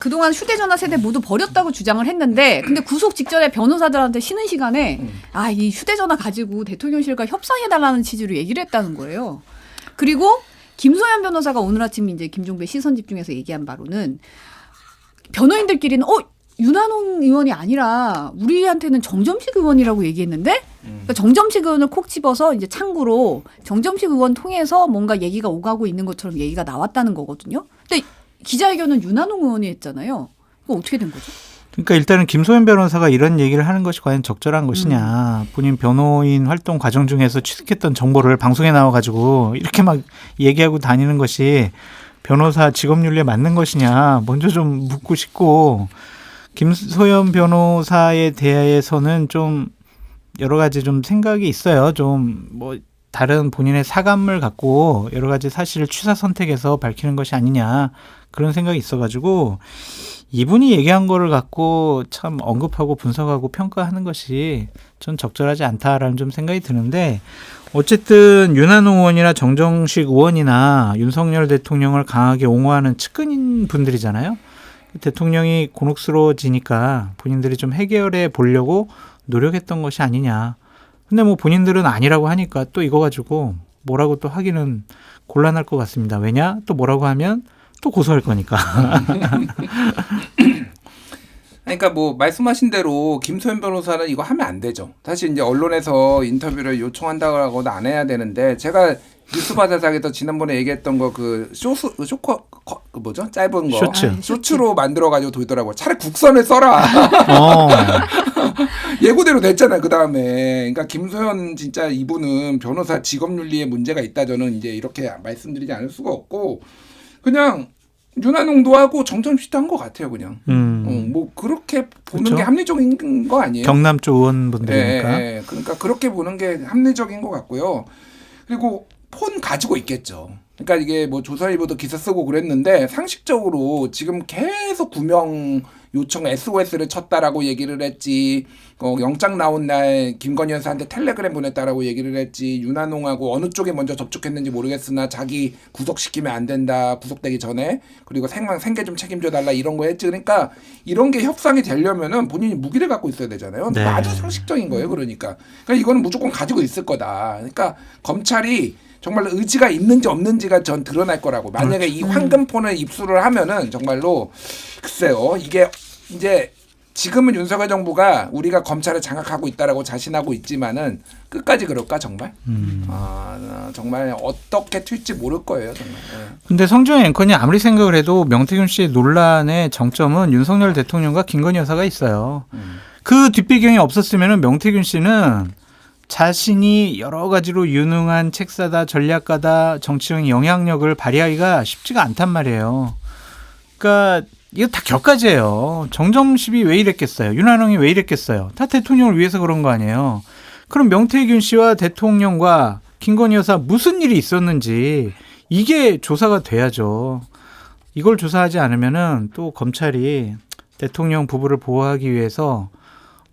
그동안 휴대전화 세대 모두 버렸다고 주장을 했는데 근데 구속 직전에 변호사들한테 쉬는 시간에 이 휴대전화 가지고 대통령실과 협상해달라는 취지로 얘기를 했다는 거예요. 그리고 김소연 변호사가 오늘 아침 이제 김종배 시선 집중해서 얘기한 바로는 변호인들끼리는 윤한홍 의원이 아니라 우리한테는 정점식 의원이라고 얘기했는데 그러니까 정점식 의원을 콕 집어서 이제 창구로 정점식 의원 통해서 뭔가 얘기가 오가고 있는 것처럼 얘기가 나왔다는 거거든요. 근데 기자회견은 윤한홍 의원이 했잖아요. 이거 어떻게 된 거죠? 그러니까 일단은 김소연 변호사가 이런 얘기를 하는 것이 과연 적절한 것이냐. 본인 변호인 활동 과정 중에서 취득했던 정보를 방송에 나와가지고 이렇게 막 얘기하고 다니는 것이 변호사 직업윤리에 맞는 것이냐. 먼저 좀 묻고 싶고 김소연 변호사에 대해서는 좀 여러 가지 좀 생각이 있어요. 좀 뭐 다른 본인의 사감을 갖고 여러 가지 사실을 취사 선택해서 밝히는 것이 아니냐. 그런 생각이 있어가지고 이분이 얘기한 거를 갖고 참 언급하고 분석하고 평가하는 것이 전 적절하지 않다라는 좀 생각이 드는데 어쨌든 윤한홍 의원이나 정정식 의원이나 윤석열 대통령을 강하게 옹호하는 측근인 분들이잖아요. 대통령이 곤혹스러워지니까 본인들이 좀 해결해 보려고 노력했던 것이 아니냐. 근데 뭐 본인들은 아니라고 하니까 또 이거 가지고 뭐라고 또 하기는 곤란할 것 같습니다. 왜냐? 또 뭐라고 하면 또 고소할 거니까. 그러니까 뭐 말씀하신 대로 김소연 변호사는 이거 하면 안 되죠. 사실 이제 언론에서 인터뷰를 요청한다고는 안 해야 되는데 제가 뉴스바자삭에서 지난번에 얘기했던 거 그 쇼커 그 뭐죠? 짧은 거 쇼츠로 만들어 가지고 돌더라고요. 차라리 국선을 써라. 예고대로 됐잖아요. 그 다음에 그러니까 김소연 진짜 이분은 변호사 직업윤리에 문제가 있다 저는 이제 이렇게 말씀드리지 않을 수가 없고 그냥 윤한홍도 하고 정점식도 한 것 같아요. 그냥 뭐 그렇게 보는 그렇죠? 게 합리적인 거 아니에요? 경남 쪽 의원분들이니까. 네, 그러니까 그렇게 보는 게 합리적인 것 같고요. 그리고 폰 가지고 있겠죠. 그러니까 이게 뭐 조선일보도 기사 쓰고 그랬는데 상식적으로 지금 계속 구명 요청 SOS를 쳤다라고 얘기를 했지. 영장 나온 날 김건희 여사한테 텔레그램 보냈다라고 얘기를 했지. 윤한홍하고 어느 쪽에 먼저 접촉했는지 모르겠으나 자기 구속시키면 안 된다. 구속되기 전에. 그리고 생계 좀 책임져 달라 이런 거 했지. 그러니까 이런 게 협상이 되려면은 본인이 무기를 갖고 있어야 되잖아요. 네. 아주 상식적인 거예요. 그러니까 이거는 무조건 가지고 있을 거다. 그러니까 검찰이 정말 의지가 있는지 없는지가 전 드러날 거라고. 만약에 이 황금폰을 입수를 하면은 정말로 글쎄요. 이게 이제 지금은 윤석열 정부가 우리가 검찰을 장악하고 있다라고 자신하고 있지만은 끝까지 그럴까 정말? 정말 어떻게 튈지 모를 거예요 정말. 네. 근데 성주현 앵커님 아무리 생각을 해도 명태균 씨 논란의 정점은 윤석열 대통령과 김건희 여사가 있어요. 그 뒷배경이 없었으면 명태균 씨는 자신이 여러 가지로 유능한 책사다, 전략가다, 정치적 영향력을 발휘하기가 쉽지가 않단 말이에요. 그러니까 이거 다 격가지예요. 정점식이 왜 이랬겠어요? 윤한홍이 왜 이랬겠어요? 다 대통령을 위해서 그런 거 아니에요. 그럼 명태균 씨와 대통령과 김건희 여사 무슨 일이 있었는지 이게 조사가 돼야죠. 이걸 조사하지 않으면은 또 검찰이 대통령 부부를 보호하기 위해서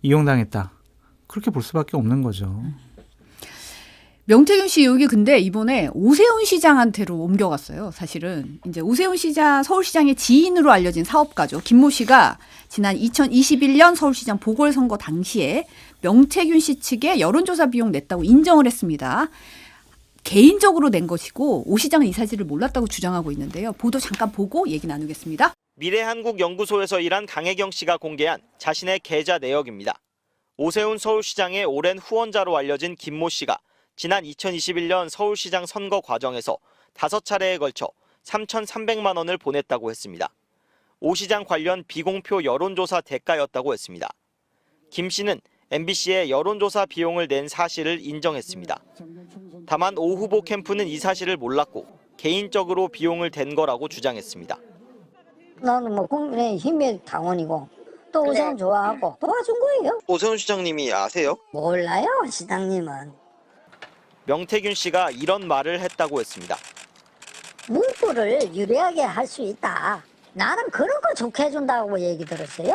이용당했다. 그렇게 볼 수밖에 없는 거죠. 명태균 씨 여기 근데 이번에 오세훈 시장한테로 옮겨갔어요. 사실은 이제 오세훈 시장 서울시장의 지인으로 알려진 사업가죠. 김모 씨가 지난 2021년 서울시장 보궐선거 당시에 명태균 씨 측에 여론조사 비용 냈다고 인정을 했습니다. 개인적으로 낸 것이고 오 시장은 이 사실을 몰랐다고 주장하고 있는데요. 보도 잠깐 보고 얘기 나누겠습니다. 미래한국연구소에서 일한 강혜경 씨가 공개한 자신의 계좌 내역입니다. 오세훈 서울시장의 오랜 후원자로 알려진 김모 씨가 지난 2021년 서울시장 선거 과정에서 5차례에 걸쳐 3,300만 원을 보냈다고 했습니다. 오 시장 관련 비공표 여론조사 대가였다고 했습니다. 김 씨는 MBC에 여론조사 비용을 낸 사실을 인정했습니다. 다만 오 후보 캠프는 이 사실을 몰랐고 개인적으로 비용을 댄 거라고 주장했습니다. 나는 뭐 국민의힘의 당원이고 또 오세훈 좋아하고 도와준 거예요. 오세훈 시장님이 아세요? 몰라요, 시장님은. 명태균 씨가 이런 말을 했다고 했습니다. 문구를 유리하게 할 수 있다. 나는 그런 거 좋게 해준다고 얘기 들었어요.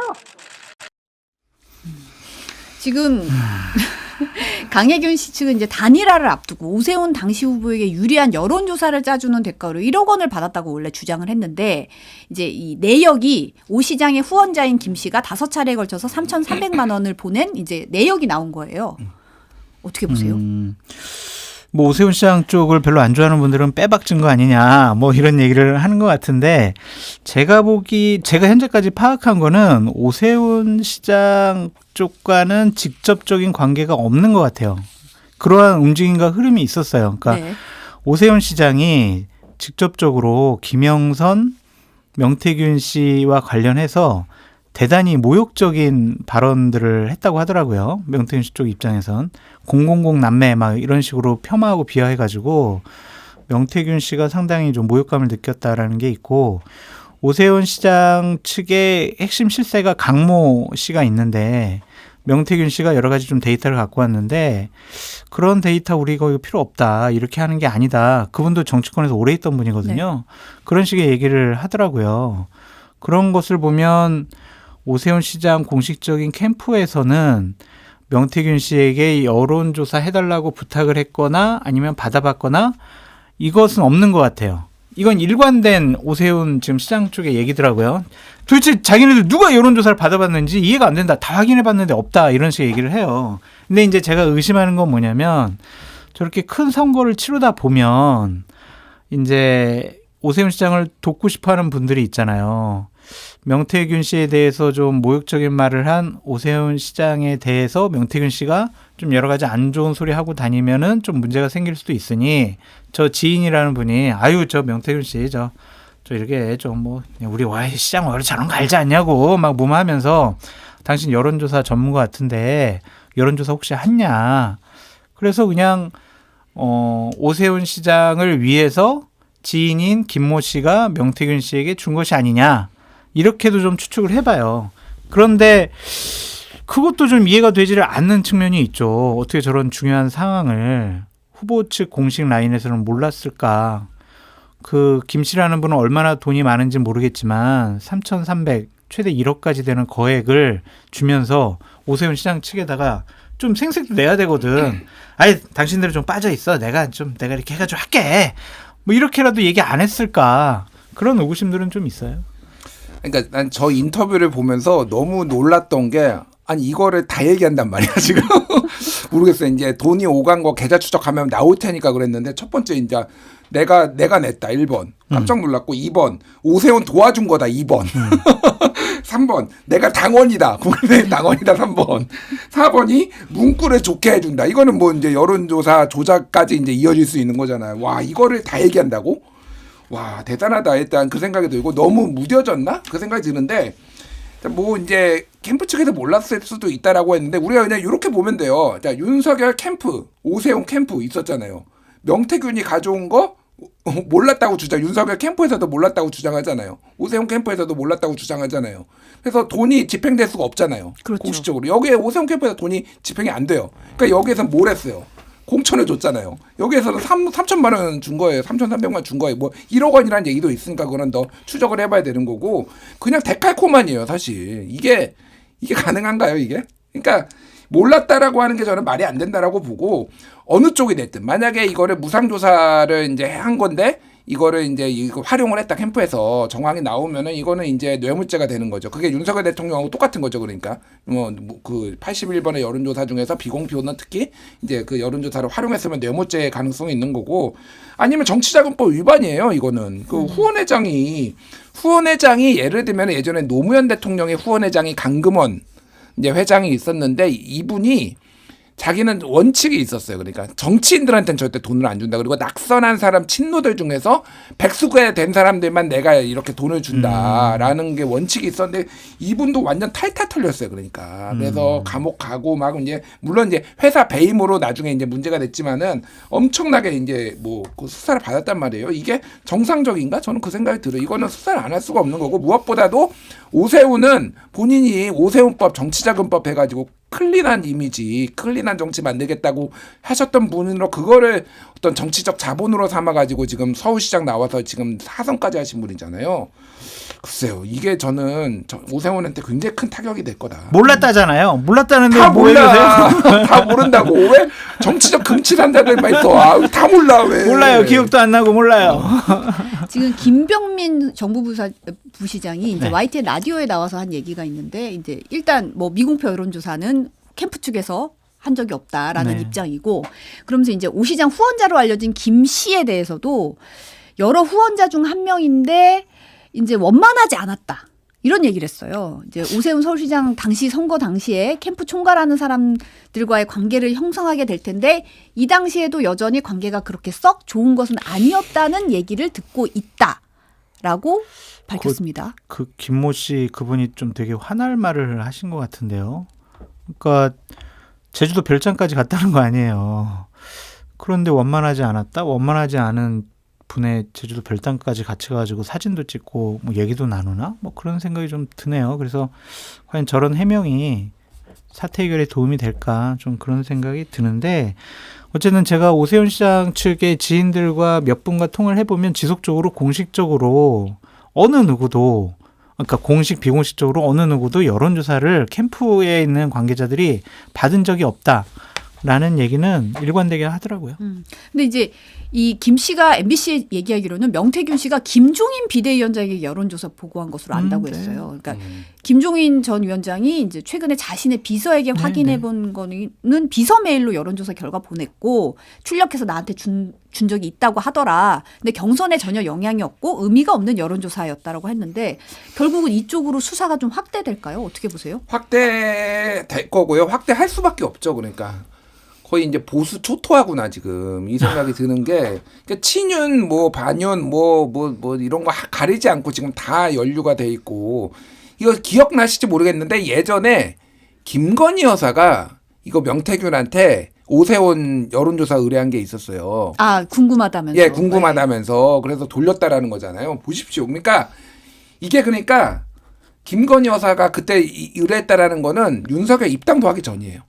지금 강혜균 씨 측은 이제 단일화를 앞두고 오세훈 당시 후보에게 유리한 여론조사를 짜주는 대가로 1억 원을 받았다고 원래 주장을 했는데 이제 이 내역이 오 시장의 후원자인 김 씨가 5차례에 걸쳐서 3,300만 원을 보낸 이제 내역이 나온 거예요. 어떻게 보세요? 뭐 오세훈 시장 쪽을 별로 안 좋아하는 분들은 빼박진 거 아니냐 뭐 이런 얘기를 하는 것 같은데 제가 현재까지 파악한 거는 오세훈 시장 쪽과는 직접적인 관계가 없는 것 같아요. 그러한 움직임과 흐름이 있었어요. 그러니까 네. 오세훈 시장이 직접적으로 김영선, 명태균 씨와 관련해서 대단히 모욕적인 발언들을 했다고 하더라고요. 명태균 씨 쪽 입장에선 000 남매 막 이런 식으로 폄하하고 비하해가지고 명태균 씨가 상당히 좀 모욕감을 느꼈다라는 게 있고 오세훈 시장 측의 핵심 실세가 강모 씨가 있는데 명태균 씨가 여러 가지 좀 데이터를 갖고 왔는데 그런 데이터 우리 이거 필요 없다 이렇게 하는 게 아니다. 그분도 정치권에서 오래 있던 분이거든요. 그런 식의 얘기를 하더라고요. 그런 것을 보면 오세훈 시장 공식적인 캠프에서는 명태균 씨에게 여론조사 해달라고 부탁을 했거나 아니면 받아봤거나 이것은 없는 것 같아요. 이건 일관된 오세훈 지금 시장 쪽의 얘기더라고요. 도대체 자기네들 누가 여론조사를 받아봤는지 이해가 안 된다. 다 확인해봤는데 없다. 이런 식의 얘기를 해요. 근데 이제 제가 의심하는 건 뭐냐면 저렇게 큰 선거를 치르다 보면 이제 오세훈 시장을 돕고 싶어하는 분들이 있잖아요. 명태균 씨에 대해서 좀 모욕적인 말을 한 오세훈 시장에 대해서 명태균 씨가 좀 여러 가지 안 좋은 소리 하고 다니면은 좀 문제가 생길 수도 있으니 저 지인이라는 분이 아유 저 명태균 씨 저 이렇게 좀 뭐 우리 와 시장 원래 저런 거 알지 않냐고 막 무마하면서 당신 여론조사 전문가 같은데 여론조사 혹시 했냐. 그래서 그냥 오세훈 시장을 위해서 지인인 김모 씨가 명태균 씨에게 준 것이 아니냐. 이렇게도 좀 추측을 해봐요. 그런데 그것도 좀 이해가 되지를 않는 측면이 있죠. 어떻게 저런 중요한 상황을 후보 측 공식 라인에서는 몰랐을까. 그 김 씨라는 분은 얼마나 돈이 많은지 모르겠지만 3,300 최대 1억까지 되는 거액을 주면서 오세훈 시장 측에다가 좀 생색도 내야 되거든. 아니 당신들은 좀 빠져 있어. 내가 이렇게 해가지고 할게. 뭐 이렇게라도 얘기 안 했을까. 그런 의구심들은 좀 있어요. 그러니까 난 저 인터뷰를 보면서 너무 놀랐던 게 아니 이거를 다 얘기한단 말이야 지금. 모르겠어요. 이제 돈이 오간 거 계좌 추적하면 나올 테니까 그랬는데 첫 번째 이제 내가 냈다 1번 깜짝 놀랐고 2번 오세훈 도와준 거다 2번 3번 내가 당원이다 국민의힘 당원이다 3번 4번이 문구를 좋게 해준다. 이거는 뭐 이제 여론조사 조작까지 이제 이어질 수 있는 거잖아요. 와 이거를 다 얘기한다고? 와 대단하다. 일단 그 생각이 들고 너무 무뎌졌나? 그 생각이 드는데 뭐 이제 캠프 측에서 몰랐을 수도 있다라고 했는데 우리가 그냥 이렇게 보면 돼요. 자 윤석열 캠프, 오세훈 캠프 있었잖아요. 명태균이 가져온 거 몰랐다고 윤석열 캠프에서도 몰랐다고 주장하잖아요. 오세훈 캠프에서도 몰랐다고 주장하잖아요. 그래서 돈이 집행될 수가 없잖아요. 그렇죠. 공식적으로. 여기에 오세훈 캠프에서 돈이 집행이 안 돼요. 그러니까 여기에서 뭘 했어요? 공천을 줬잖아요. 여기에서는 3천만 원 준 거예요. 3,300만 준 거예요. 뭐 1억 원이라는 얘기도 있으니까 그건 더 추적을 해봐야 되는 거고 그냥 데칼코만이에요. 사실 이게 가능한가요? 이게? 그러니까 몰랐다라고 하는 게 저는 말이 안 된다라고 보고 어느 쪽이 됐든 만약에 이거를 무상조사를 이제 한 건데 이거를 이제 이거 활용을 했다 캠프에서 정황이 나오면은 이거는 이제 뇌물죄가 되는 거죠. 그게 윤석열 대통령하고 똑같은 거죠. 그러니까 그 81번의 여론조사 중에서 비공표는 특히 이제 그 여론조사를 활용했으면 뇌물죄의 가능성이 있는 거고 아니면 정치자금법 위반이에요. 이거는 그 후원회장이 예를 들면 예전에 노무현 대통령의 후원회장이 강금원 이제 회장이 있었는데 이분이 자기는 원칙이 있었어요. 그러니까 정치인들한테는 절대 돈을 안 준다. 그리고 낙선한 사람 친노들 중에서 백수가 된 사람들만 내가 이렇게 돈을 준다라는 게 원칙이 있었는데 이분도 완전 탈탈 털렸어요. 그러니까 그래서 감옥 가고 막 이제 물론 이제 회사 배임으로 나중에 이제 문제가 됐지만은 엄청나게 이제 뭐 그 수사를 받았단 말이에요. 이게 정상적인가? 저는 그 생각이 들어요. 이거는 수사를 안 할 수가 없는 거고 무엇보다도 오세훈은 본인이 오세훈법 정치자금법 해가지고 클린한 이미지, 클린한 정치 만들겠다고 하셨던 분으로 그거를 어떤 정치적 자본으로 삼아가지고 지금 서울시장 나와서 지금 사선까지 하신 분이잖아요. 글쎄요, 이게 저는 오세훈한테 굉장히 큰 타격이 될 거다. 몰랐다잖아요. 몰랐다는데 다 뭐 얘기하세요? 몰라. 다 모른다고. 왜 정치적 금칠한다들만 있어. 다 몰라. 왜. 몰라요. 기억도 안 나고 몰라요. 지금 김병민 정부 부시장이 이제 네. YTN 라디오에 나와서 한 얘기가 있는데 이제 일단 뭐 미공표 여론조사는 캠프 측에서 한 적이 없다라는 네. 입장이고 그러면서 이제 오 시장 후원자로 알려진 김 씨에 대해서도 여러 후원자 중 한 명인데 이제 원만하지 않았다. 이런 얘기를 했어요. 이제 오세훈 서울시장 당시 선거 당시에 캠프 총괄하는 사람들과의 관계를 형성하게 될 텐데 이 당시에도 여전히 관계가 그렇게 썩 좋은 것은 아니었다는 얘기를 듣고 있다라고 밝혔습니다. 그 김모 씨 그분이 좀 되게 화날 말을 하신 것 같은데요. 그러니까 제주도 별장까지 갔다는 거 아니에요. 그런데 원만하지 않았다? 원만하지 않은 분의 제주도 별장까지 같이 가지고 사진도 찍고 뭐 얘기도 나누나? 뭐 그런 생각이 좀 드네요. 그래서 과연 저런 해명이 사태 해결에 도움이 될까? 좀 그런 생각이 드는데 어쨌든 제가 오세훈 시장 측의 지인들과 몇 분과 통화를 해보면 지속적으로 공식적으로 어느 누구도 그러니까 공식 비공식적으로 어느 누구도 여론조사를 캠프에 있는 관계자들이 받은 적이 없다라는 얘기는 일관되게 하더라고요. 근데 이제 이 김 씨가 MBC에 얘기하기로는 명태균 씨가 김종인 비대위원장에게 여론조사 보고한 것으로 안다고 네. 했어요. 그러니까 김종인 전 위원장이 이제 최근에 자신의 비서에게 네, 확인해 본 거는 비서 메일로 여론조사 결과 보냈고 출력해서 나한테 준 적이 있다고 하더라. 근데 경선에 전혀 영향이 없고 의미가 없는 여론조사였다라고 했는데 결국은 이쪽으로 수사가 좀 확대될까요? 어떻게 보세요? 확대될 거고요. 확대할 수밖에 없죠. 그러니까 거의 이제 보수 초토화구나 지금 이 생각이 드는 게 그러니까 친윤 뭐 반윤 뭐 이런 거 가리지 않고 지금 다 연루가 돼 있고 이거 기억나실지 모르겠는데 예전에 김건희 여사가 이거 명태균한테 오세훈 여론조사 의뢰한 게 있었어요. 아 궁금하다면서. 예, 궁금하다면서 그래서 돌렸다라는 거잖아요. 보십시오. 그러니까 이게 그러니까 김건희 여사가 그때 의뢰했다라는 거는 윤석열 입당도 하기 전이에요.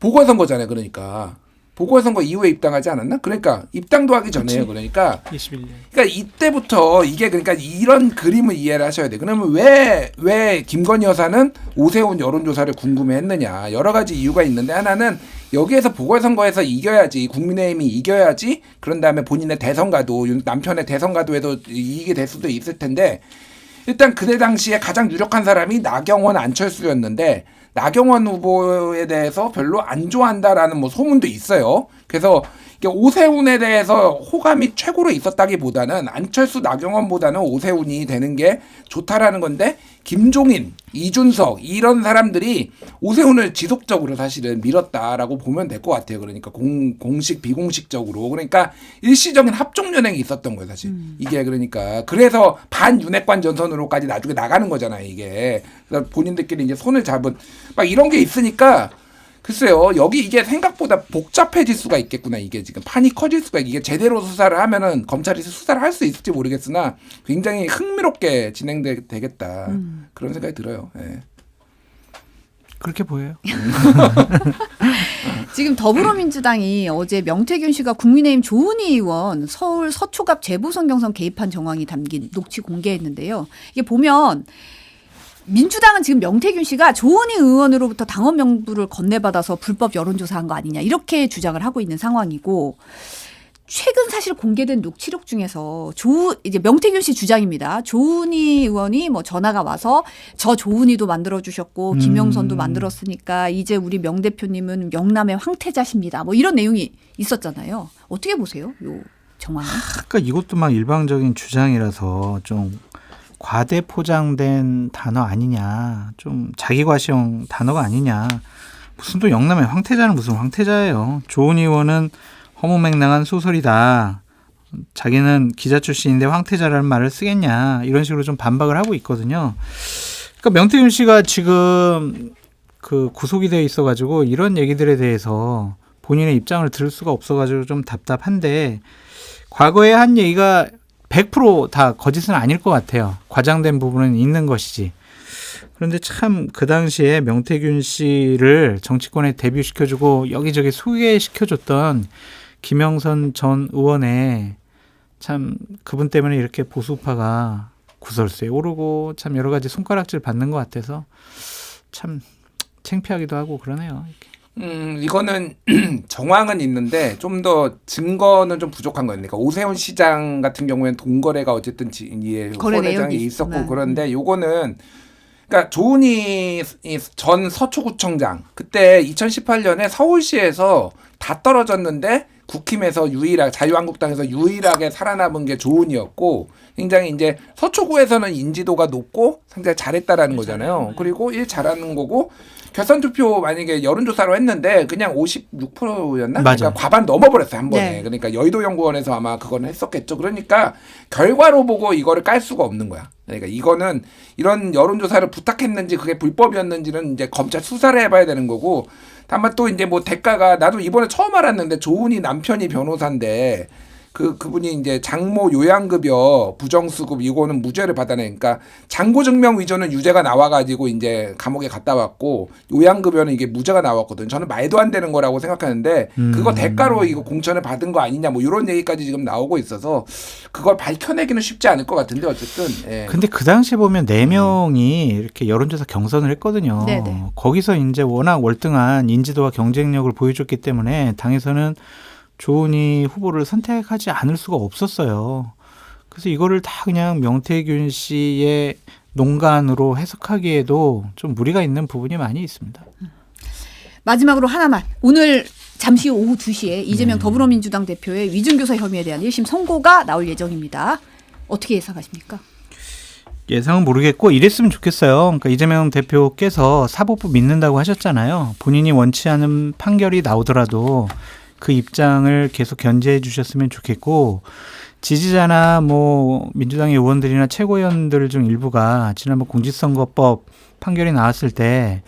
보궐선거잖아요. 그러니까 보궐선거 이후에 입당하지 않았나? 그러니까 입당도 하기 전에요. 그러니까 21년. 그러니까 이때부터 이게 그러니까 이런 그림을 이해를 하셔야 돼요. 그러면 왜 김건희 여사는 오세훈 여론조사를 궁금해했느냐? 여러 가지 이유가 있는데 하나는 여기에서 보궐선거에서 이겨야지 국민의힘이 이겨야지 그런 다음에 본인의 대선가도 남편의 대선가도에도 이익이 될 수도 있을 텐데 일단 그때 당시에 가장 유력한 사람이 나경원 안철수였는데 나경원 후보에 대해서 별로 안 좋아한다라는 뭐 소문도 있어요. 그래서 이게 오세훈에 대해서 호감이 최고로 있었다기보다는 안철수 나경원보다는 오세훈이 되는 게 좋다라는 건데 김종인, 이준석 이런 사람들이 오세훈을 지속적으로 사실은 밀었다라고 보면 될 것 같아요. 그러니까 공식 비공식적으로 그러니까 일시적인 합종 연행이 있었던 거예요. 사실 이게 그러니까 그래서 반윤핵관 전선으로까지 나중에 나가는 거잖아요. 이게 그래서 본인들끼리 이제 손을 잡은 막 이런 게 있으니까 글쎄요, 여기 이게 생각보다 복잡해질 수가 있겠구나. 이게 지금 판이 커질 수가 이게 제대로 수사를 하면은 검찰이 수사를 할 수 있을지 모르겠으나 굉장히 흥미롭게 진행되겠다 그런 생각이 들어요. 예. 그렇게 보여요. 지금 더불어민주당이 어제 명태균 씨가 국민의힘 조은희 의원 서울 서초갑 재보선 경선 개입한 정황이 담긴 녹취 공개했는데요. 이게 보면 민주당은 지금 명태균 씨가 조은희 의원으로부터 당원 명부를 건네받아서 불법 여론조사한 거 아니냐 이렇게 주장을 하고 있는 상황이고 최근 사실 공개된 녹취록 중에서 이제 명태균 씨 주장입니다. 조은희 의원이 뭐 전화가 와서 저 조은희도 만들어 주셨고 김영선도 만들었으니까 이제 우리 명 대표님은 영남의 황태자십니다. 뭐 이런 내용이 있었잖아요. 어떻게 보세요? 요 정황은? 그러니까 이것도 막 일방적인 주장이라서 좀 과대 포장된 단어 아니냐, 좀 자기과시형 단어가 아니냐. 무슨 또 영남의 황태자는 무슨 황태자예요. 조은희 의원은 허무맹랑한 소설이다. 자기는 기자 출신인데 황태자라는 말을 쓰겠냐. 이런 식으로 좀 반박을 하고 있거든요. 그러니까 명태균 씨가 지금 그 구속이 되어 있어가지고 이런 얘기들에 대해서 본인의 입장을 들을 수가 없어가지고 좀 답답한데 과거에 한 얘기가 100% 다 거짓은 아닐 것 같아요. 과장된 부분은 있는 것이지. 그런데 참 그 당시에 명태균 씨를 정치권에 데뷔시켜주고 여기저기 소개시켜줬던 김영선 전 의원의 참 그분 때문에 이렇게 보수파가 구설수에 오르고 참 여러 가지 손가락질 받는 것 같아서 참 창피하기도 하고 그러네요. 이거는 정황은 있는데 좀 더 증거는 좀 부족한 거예요. 그러니까 오세훈 시장 같은 경우에는 동거래가 어쨌든 거래 후원회장이 내역이 있었고 있구나. 그런데 요거는 그러니까 조은희 전 서초구청장 그때 2018년에 서울시에서 다 떨어졌는데 국힘에서 자유한국당에서 유일하게 살아남은 게 조은희였고 굉장히 이제 서초구에서는 인지도가 높고 상당히 잘했다라는 거잖아요. 그리고 잘하는 거고 결선 투표 만약에 여론조사로 했는데 그냥 56%였나? 맞아요. 그러니까 과반 넘어버렸어요 한 번에. 네. 그러니까 여의도연구원에서 아마 그거는 했었겠죠. 그러니까 결과로 보고 이거를 깔 수가 없는 거야. 그러니까 이거는 이런 여론조사를 부탁했는지 그게 불법이었는지는 이제 검찰 수사를 해봐야 되는 거고. 다만 또 이제 뭐 대가가 나도 이번에 처음 알았는데 조은희 남편이 변호사인데 그분이 이제 장모 요양급여 부정수급 이거는 무죄를 받아내니까 장고증명 위조는 유죄가 나와가지고 이제 감옥에 갔다 왔고 요양급여는 이게 무죄가 나왔거든. 저는 말도 안 되는 거라고 생각하는데 그거 대가로 이거 공천을 받은 거 아니냐 뭐 이런 얘기까지 지금 나오고 있어서 그걸 밝혀내기는 쉽지 않을 것 같은데 어쨌든. 예. 근데 그 당시 보면 4명이 이렇게 여론조사 경선을 했거든요. 네네. 거기서 이제 워낙 월등한 인지도와 경쟁력을 보여줬기 때문에 당에서는 조은희 후보를 선택하지 않을 수가 없었어요. 그래서 이거를 다 그냥 명태균 씨의 농간으로 해석하기에도 좀 무리가 있는 부분이 많이 있습니다. 마지막으로 하나만. 오늘 잠시 후 오후 2시에 이재명 더불어민주당 대표의 위증교사 혐의에 대한 1심 선고가 나올 예정입니다. 어떻게 예상하십니까? 예상은 모르겠고 이랬으면 좋겠어요. 그러니까 이재명 대표께서 사법부 믿는다고 하셨잖아요. 본인이 원치 않은 판결이 나오더라도 그 입장을 계속 견제해 주셨으면 좋겠고 지지자나 뭐 민주당의 의원들이나 최고위원들 중 일부가 지난번 공직선거법 판결이 나왔을 때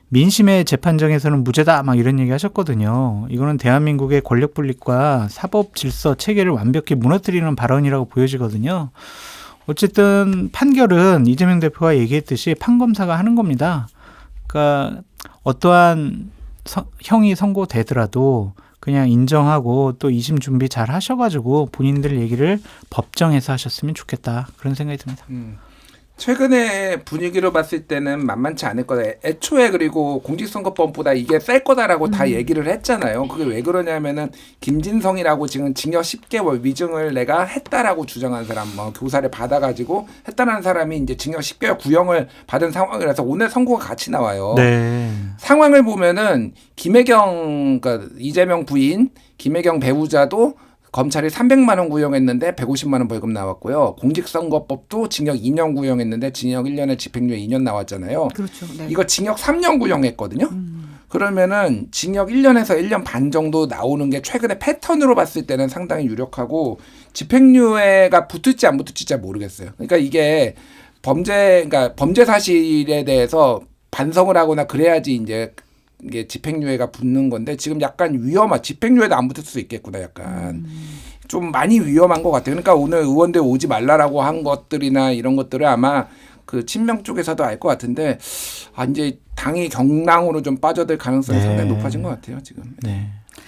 민심의 재판정에서는 무죄다 막 이런 얘기 하셨거든요. 이거는 대한민국의 권력 분립과 사법 질서 체계를 완벽히 무너뜨리는 발언이라고 보여지거든요. 어쨌든 판결은 이재명 대표가 얘기했듯이 판검사가 하는 겁니다. 그러니까 어떠한 형이 선고되더라도 그냥 인정하고 또 2심 준비 잘 하셔가지고 본인들 얘기를 법정에서 하셨으면 좋겠다. 그런 생각이 듭니다. 최근에 분위기로 봤을 때는 만만치 않을 거다. 애초에 그리고 공직선거법보다 이게 셀 거다라고 다 얘기를 했잖아요. 그게 왜 그러냐면은 김진성이라고 지금 징역 10개월 위증을 내가 했다라고 주장한 사람, 뭐 교사를 받아가지고 했다는 사람이 이제 징역 10개월 구형을 받은 상황이라서 오늘 선고가 같이 나와요. 네. 상황을 보면은 김혜경, 그러니까 이재명 부인 김혜경 배우자도 검찰이 300만 원 구형했는데 150만 원 벌금 나왔고요. 공직선거법도 징역 2년 구형했는데 징역 1년에 집행유예 2년 나왔잖아요. 그렇죠. 네. 이거 징역 3년 구형했거든요. 그러면은 징역 1년에서 1년 반 정도 나오는 게 최근에 패턴으로 봤을 때는 상당히 유력하고 집행유예가 붙을지 안 붙을지 잘 모르겠어요. 그러니까 이게 그러니까 범죄 사실에 대해서 반성을 하거나 그래야지 이게 집행유예가 붙는 건데 지금 약간 집행유예도 안 붙을 수 있겠구나 약간 좀 많이 위험한 것 같아요. 그러니까 오늘 의원들 오지 말라라고 한 것들이나 이런 것들을 아마 그 친명 쪽에서도 알 것 같은데 이제 당이 경랑으로 좀 빠져들 가능성이 네. 상당히 높아진 것 같아요 지금. 네.